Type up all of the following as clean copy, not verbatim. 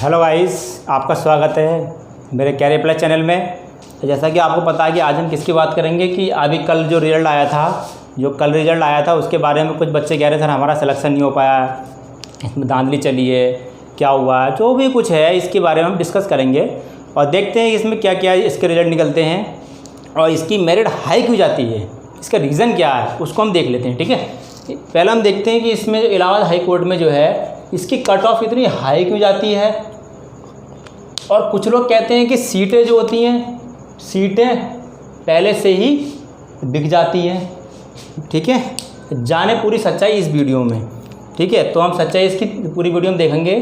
Hello guys, आपका स्वागत है मेरे कैरियर प्लस चैनल में। तो जैसा कि आपको पता है कि आज हम किसकी बात करेंगे कि अभी कल जो रिज़ल्ट आया था उसके बारे में कुछ बच्चे कह रहे थे सर हमारा सिलेक्शन नहीं हो पाया, इसमें धांधली चली है, क्या हुआ है, जो भी कुछ है इसके बारे में हम डिस्कस करेंगे और देखते हैं इसमें क्या क्या इसके रिज़ल्ट निकलते हैं और इसकी मेरिट हाई क्यों जाती है, इसका रीज़न क्या है उसको हम देख लेते हैं। ठीक है, पहले हम देखते हैं कि इसमें इलाहाबाद हाई कोर्ट में जो है इसकी कट ऑफ इतनी हाई क्यों जाती है। और कुछ लोग कहते हैं कि सीटें जो होती हैं सीटें पहले से ही बिक जाती हैं। ठीक है, जाने पूरी सच्चाई इस वीडियो में। ठीक है, तो हम सच्चाई इसकी पूरी वीडियो में देखेंगे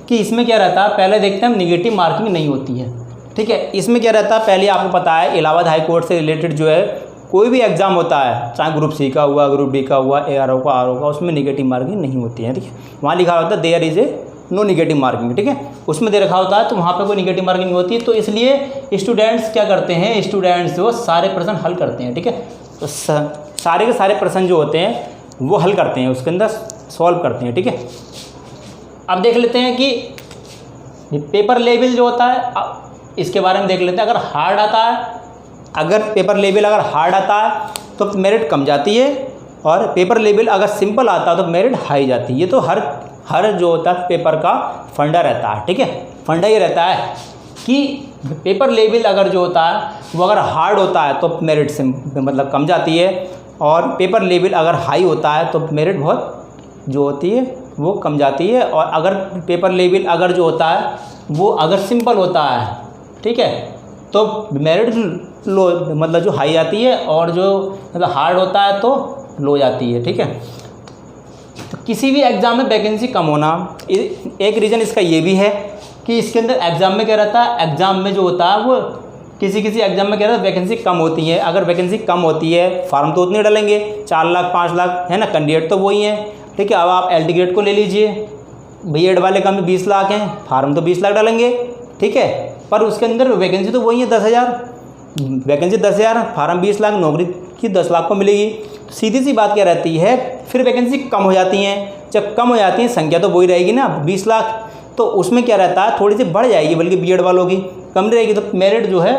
कि इसमें क्या रहता है। पहले देखते हैं हम निगेटिव मार्किंग नहीं होती है। ठीक है, इसमें क्या रहता है, पहले आपको पता है इलाहाबाद हाई कोर्ट से रिलेटेड जो है कोई भी एग्ज़ाम होता है, चाहे ग्रुप सी का हुआ, ग्रुप डी का हुआ, ARO का, RO का, उसमें निगेटिव मार्किंग नहीं होती है। ठीक है, वहाँ लिखा होता है there is a no negative marking. ठीक है, उसमें दे रखा होता है तो वहाँ पे कोई निगेटिव मार्किंग होती है। तो इसलिए स्टूडेंट्स क्या करते हैं, स्टूडेंट्स जो सारे प्रश्न हल करते हैं। ठीक है, तो सारे के सारे प्रश्न जो होते हैं वो हल करते हैं, उसके अंदर सॉल्व करते हैं। ठीक है, अब देख लेते हैं कि पेपर लेवल जो होता है इसके बारे में देख लेते हैं। अगर हार्ड आता है, अगर पेपर लेवल अगर हार्ड आता है तो मेरिट कम जाती है, और पेपर लेवल अगर सिंपल आता है तो मेरिट हाई जाती है। ये तो हर जो होता है पेपर का फंडा रहता है। ठीक है, फंडा ये रहता है कि पेपर लेवल अगर जो होता है वो अगर हार्ड होता है तो मेरिट से मतलब कम जाती है, और पेपर लेवल अगर हाई होता है तो मेरिट बहुत जो होती है वो कम जाती है। और अगर पेपर लेवल अगर जो होता है वो अगर सिंपल होता है, ठीक है, तो मेरिट लो मतलब जो हाई आती है, और जो मतलब हार्ड होता है तो लो जाती है। ठीक है, तो किसी भी एग्ज़ाम में वैकेंसी कम होना एक रीज़न इसका ये भी है कि इसके अंदर एग्ज़ाम में क्या रहता है, एग्ज़ाम में जो होता है वो किसी एग्ज़ाम में क्या रहता है वैकेंसी कम होती है। अगर वैकेंसी कम होती है फार्म तो उतने डालेंगे, 4 लाख 5 लाख है ना, कैंडिडेट तो वही हैं। ठीक है, अब आप LT ग्रेड को ले लीजिए, B.Ed वाले का में 20 लाख हैं, फार्म तो 20 लाख डालेंगे। ठीक है, पर उसके अंदर वैकेंसी तो वही है 10,000, वैकेंसी 10,000, फार्म 20 लाख, नौकरी की 10 लाख को मिलेगी। सीधी सी बात क्या रहती है, फिर वैकेंसी कम हो जाती हैं। जब कम हो जाती हैं संख्या तो वही रहेगी ना 20 लाख, तो उसमें क्या रहता है थोड़ी सी बढ़ जाएगी, बल्कि B.Ed वालों की कम रहेगी, तो मेरिट जो है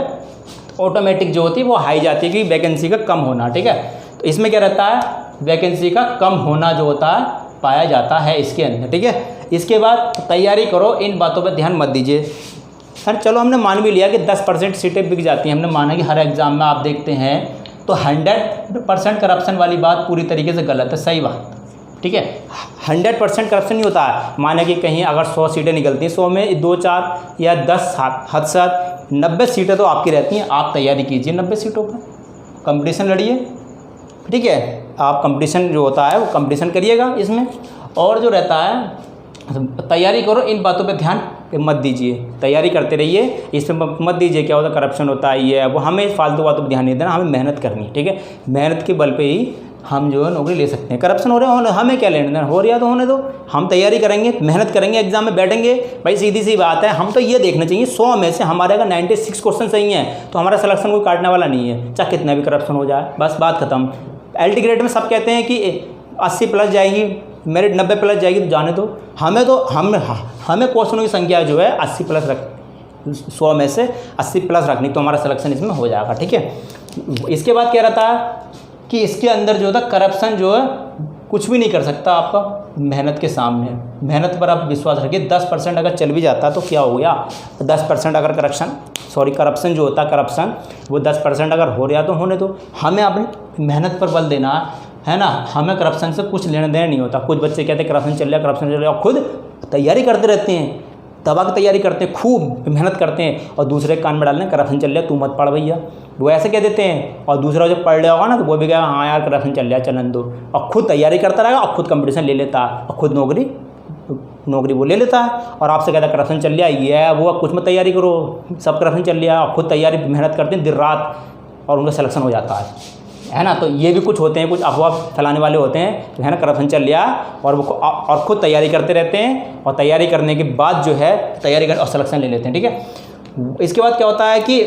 ऑटोमेटिक जो होती है वो हाई जाती है, क्योंकि वैकेंसी का कम होना। ठीक है, तो इसमें क्या रहता है वैकेंसी का कम होना जो होता है पाया जाता है इसके अंदर। ठीक है, इसके बाद तैयारी करो, इन बातों पर ध्यान मत दीजिए। सर चलो हमने मान भी लिया कि 10% सीटें बिक जाती हैं, हमने माना कि हर एग्ज़ाम में आप देखते हैं तो 100% करप्शन वाली बात पूरी तरीके से गलत है, सही बात। ठीक है, 100% करप्शन नहीं होता है। माने कि कहीं अगर 100 सीटें निकलती हैं, 100 में 2-4 या 10 हद से 90 सीटें तो आपकी रहती हैं। आप तैयारी कीजिए 90 सीटों पर, कंपटीशन लड़िए। ठीक है, आप कंपटीशन जो होता है वो कंपटीशन करिएगा इसमें, और जो रहता है तैयारी करो, इन बातों पे ध्यान मत दीजिए, तैयारी करते रहिए, इस पर मत दीजिए क्या होता है करप्शन होता है ये है वो, हमें फालतू बातों पर ध्यान नहीं देना, हमें मेहनत करनी है। ठीक है, मेहनत के बल पे ही हम जो है नौकरी ले सकते हैं। करप्शन हो रहे हो हमें क्या लेना देना, हो रहा तो होने दो, हम तैयारी करेंगे, मेहनत करेंगे, एग्जाम में बैठेंगे। भाई सीधी सी बात है, हम तो ये देखना चाहिए 100 में से हमारे अगर 96 क्वेश्चन सही हैं तो हमारा सिलेक्शन कोई काटने वाला नहीं है, चाहे कितना भी करप्शन हो जाए, बस बात खत्म। LT ग्रेड में सब कहते हैं कि 80+ जाएगी, मेरिट 90+ जाएगी, तो जाने दो। हमें क्वेश्चनों की संख्या जो है 80+ रख, 100 में से 80+ रखनी, तो हमारा सिलेक्शन इसमें हो जाएगा। ठीक है, इसके बाद क्या रहता है कि इसके अंदर जो होता है करप्शन जो है कुछ भी नहीं कर सकता आपका मेहनत के सामने। मेहनत पर आप विश्वास रखिए, 10% अगर चल भी जाता तो क्या हो गया, 10% अगर करप्शन जो होता है करप्शन वो 10% अगर हो रहा तो होने दो, हमें अपनी मेहनत पर बल देना है ना, हमें करप्शन से कुछ लेना देना नहीं होता। कुछ बच्चे कहते हैं करप्शन चल रहा, और खुद तैयारी करते रहते हैं, दबा की तैयारी करते हैं, खूब मेहनत करते हैं, और दूसरे कान में डालने करप्शन चल रहा है तू मत पढ़ भैया, वो ऐसे कह देते हैं। और दूसरा जो पढ़ लिया होगा ना तो वो भी कहेगा हाँ यार करप्शन चल रहा है चलन दो, और खुद तैयारी करता रहेगा, और खुद कंपटीशन ले लेता है, और खुद नौकरी वो ले लेता है, और आपसे कहता है करप्शन चल रहा है ये है वो, कुछ मत तैयारी करो, सब करप्शन चल रहा है, और खुद तैयारी मेहनत करते हैं दिन रात, और उनका सिलेक्शन हो जाता है ना। तो ये भी कुछ होते हैं, कुछ अफवाह फैलाने वाले होते हैं तो है ना, करप्शन चल रहा और वो और खुद तैयारी करते रहते हैं, और तैयारी करने के बाद जो है तैयारी कर और सिलेक्शन ले लेते हैं। ठीक है, इसके बाद क्या होता है कि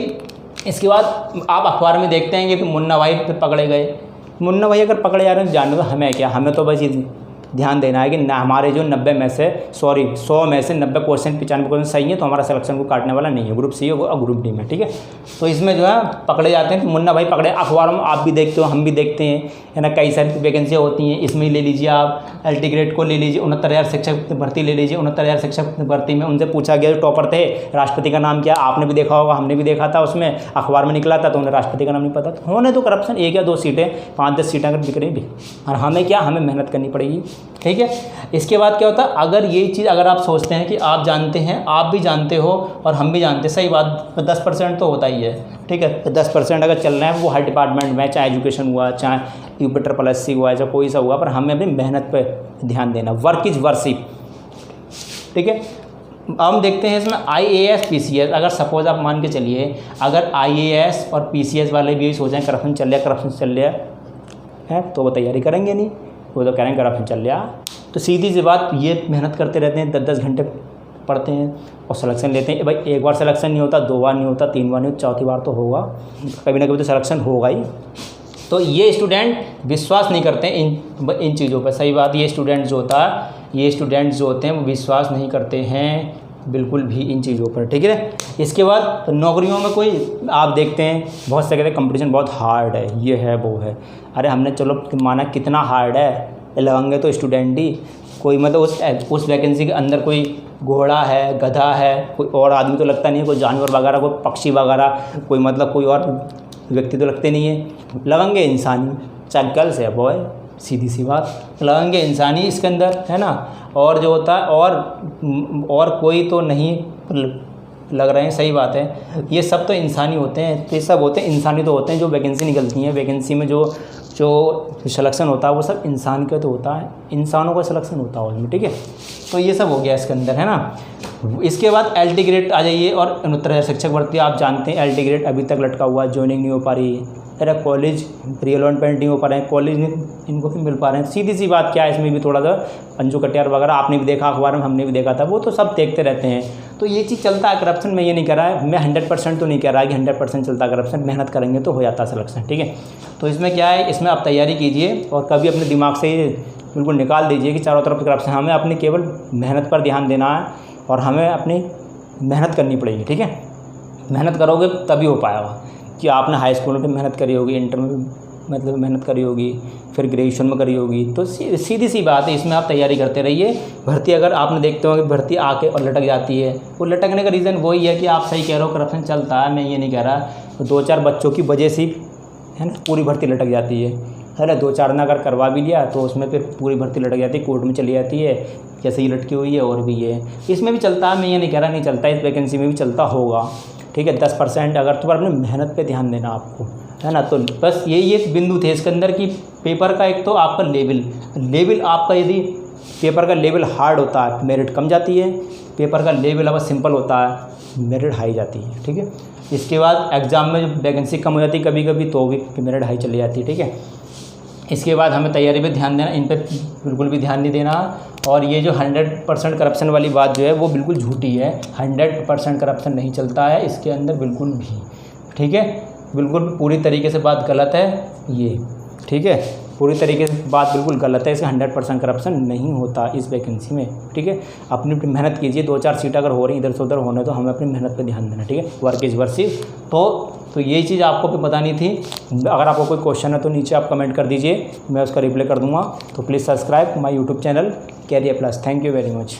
इसके बाद आप अखबार में देखते हैं कि मुन्ना भाई पकड़े गए। मुन्ना भाई अगर पकड़े जा रहे हैं तो जानने दो, हमें क्या, हमें तो बस ध्यान देना है कि ना हमारे जो 100 में से 90 क्वेश्चन 95 क्वेश्चन सही है तो हमारा सिलेक्शन को काटने वाला नहीं है, ग्रुप सी और ग्रुप डी में, ठीक है। तो इसमें जो है पकड़े जाते हैं, तो मुन्ना भाई पकड़े, अखबारों में आप भी देखते हो, हम भी देखते हैं, है ना, कई सारी वैकेंसियाँ होती हैं, इसमें ले लीजिए आप LT ग्रेड को ले लीजिए, 69,000 शिक्षक भर्ती ले लीजिए, 69,000 शिक्षक भर्ती में उनसे पूछा गया, जो टॉपर थे, राष्ट्रपति का नाम क्या, आपने भी देखा होगा, हमने भी देखा था, उसमें अखबार में निकला था, तो उन्हें राष्ट्रपति का नाम नहीं पता। तो होने तो करप्शन 1 या 2 सीटें, 5-10 सीटें अगर बिक रही भी, और हमें क्या, हमें मेहनत करनी पड़ेगी, ठीक है। इसके बाद क्या होता है, अगर ये चीज़ अगर आप सोचते हैं कि आप जानते हैं, आप भी जानते हो और हम भी जानते हैं, सही बात, 10% तो होता ही है, ठीक है। तो 10% अगर चल रहे हैं वो हर डिपार्टमेंट में, चाहे एजुकेशन हुआ, चाहे UP+SC हुआ, चाहे कोई सा हुआ, पर हमें अपनी मेहनत पर ध्यान देना, वर्क इज़ वर्शिप, ठीक है। अब हम देखते हैं इसमें IAS PCS, अगर सपोज आप मान के चलिए, अगर IAS और PCS वाले भी यही सोचें करप्शन चल रहा है, तो वो तैयारी करेंगे नहीं, वो तो करेंगे करप्शन चल रहा। तो सीधी सी बात, ये मेहनत करते रहते हैं, 10-10 घंटे पढ़ते हैं और सिलेक्शन लेते हैं। भाई एक बार सिलेक्शन नहीं होता, 2 बार नहीं होता, 3 बार नहीं होता, चौथी बार तो होगा, कभी ना कभी तो सिलेक्शन होगा ही। तो ये स्टूडेंट विश्वास नहीं करते इन चीज़ों पर, सही बात। ये स्टूडेंट जो होते हैं वो विश्वास नहीं करते हैं बिल्कुल भी इन चीज़ों पर, ठीक है। इसके बाद नौकरियों में कोई आप देखते हैं बहुत से कहते हैं कंपटीशन बहुत हार्ड है, ये है वो है। अरे हमने चलो माना कितना हार्ड है, लगाएंगे तो स्टूडेंट ही, कोई मतलब उस वैकेंसी के अंदर कोई घोड़ा है, गधा है, कोई और आदमी तो लगता नहीं है, कोई जानवर वगैरह, कोई पक्षी वगैरह, कोई मतलब कोई और व्यक्ति तो लगते नहीं है, लगेंगे इंसानी, चाहे गर्ल्स है बॉय, सीधी सी बात, लगेंगे इंसानी इसके अंदर, है ना। और जो होता है और कोई तो नहीं लग रहे हैं, सही बात है, ये सब तो इंसानी होते हैं, तो ये सब होते हैं इंसानी, तो होते हैं जो वैकेंसी निकलती हैं, वैकेंसी में जो सिलेक्शन होता है वो सब इंसान का तो होता है, इंसानों का सिलेक्शन होता है उसमें, ठीक है। तो ये सब हो गया इसके अंदर, है ना। इसके बाद LT ग्रेड आ जाइए, और 69,000 शिक्षक भर्ती आप जानते हैं, LT ग्रेड अभी तक लटका हुआ, ज्वाइनिंग नहीं हो पा रही है, अरे कॉलेज रिअलॉटमेंट नहीं हो पा रहे हैं, कॉलेज इनको भी मिल पा रहे हैं। सीधी सी बात क्या है, इसमें भी थोड़ा सा पंजू कटियार वगैरह आपने भी देखा, अखबार में हमने भी देखा था, वो तो सब देखते रहते हैं। तो ये चीज़ चलता है करप्शन, मैं ये नहीं कह रहा है, मैं 100% तो नहीं कह रहा कि 100% चलता करप्शन, मेहनत करेंगे तो हो जाता सिलेक्शन, ठीक है। तो इसमें क्या है, इसमें आप तैयारी कीजिए और कभी अपने दिमाग से ये बिल्कुल निकाल दीजिए कि चारों तरफ करप्शन, हमें अपनी केवल मेहनत पर ध्यान देना है और हमें अपनी मेहनत करनी पड़ेगी, ठीक है। मेहनत करोगे तभी हो पाएगा, कि आपने हाई स्कूल में मेहनत करी होगी, इंटर में मतलब मेहनत करी होगी, फिर ग्रेजुएशन में करी होगी, तो सीधी सी बात है, इसमें आप तैयारी करते रहिए। भर्ती अगर आपने देखते हो कि भर्ती आके और लटक जाती है, वो लटकने का रीज़न वही है कि आप सही कह रहे हो, करप्शन चलता है, मैं ये नहीं कह रहा, तो 2-4 बच्चों की वजह से, है ना, पूरी भर्ती लटक जाती है ना। 2-4 ने अगर करवा भी लिया तो उसमें फिर पूरी भर्ती लटक जाती है, कोर्ट में चली जाती है, जैसे ही लटकी हुई है, और भी ये इसमें भी चलता है, मैं ये नहीं कह रहा नहीं चलता, इस वैकेंसी में भी चलता होगा, ठीक है। 10% अगर तो अपनी मेहनत पे ध्यान देना आपको, है ना। तो बस यही एक बिंदु थे इसके अंदर कि पेपर का एक तो आपका लेवल आपका, यदि पेपर का लेवल हार्ड होता है मेरिट कम जाती है, पेपर का लेवल अगर सिंपल होता है मेरिट हाई जाती है, ठीक है। इसके बाद एग्ज़ाम में जब वैकेंसी कम हो जाती है कभी कभी, तो भी मेरिट हाई चली जाती है, ठीक है। इसके बाद हमें तैयारी पे ध्यान देना, इन पे बिल्कुल भी ध्यान नहीं देना। और ये जो 100% करप्शन वाली बात जो है वो बिल्कुल झूठी है, 100% करप्शन नहीं चलता है इसके अंदर बिल्कुल भी, ठीक है। बिल्कुल पूरी तरीके से बात गलत है ये, ठीक है, पूरी तरीके से बात बिल्कुल गलत है, इसका 100% करप्शन नहीं होता इस वैकेंसी में, ठीक है। अपनी मेहनत कीजिए, 2-4 सीट अगर हो रही इधर से उधर होने, तो हमें अपनी मेहनत पे ध्यान देना, ठीक है। Work is worship. तो यही चीज़ आपको भी बतानी थी। अगर आपको कोई क्वेश्चन है तो नीचे आप कमेंट कर दीजिए, मैं उसका रिप्लाई कर दूँगा। तो please subscribe my YouTube channel Career Plus. Thank you very much.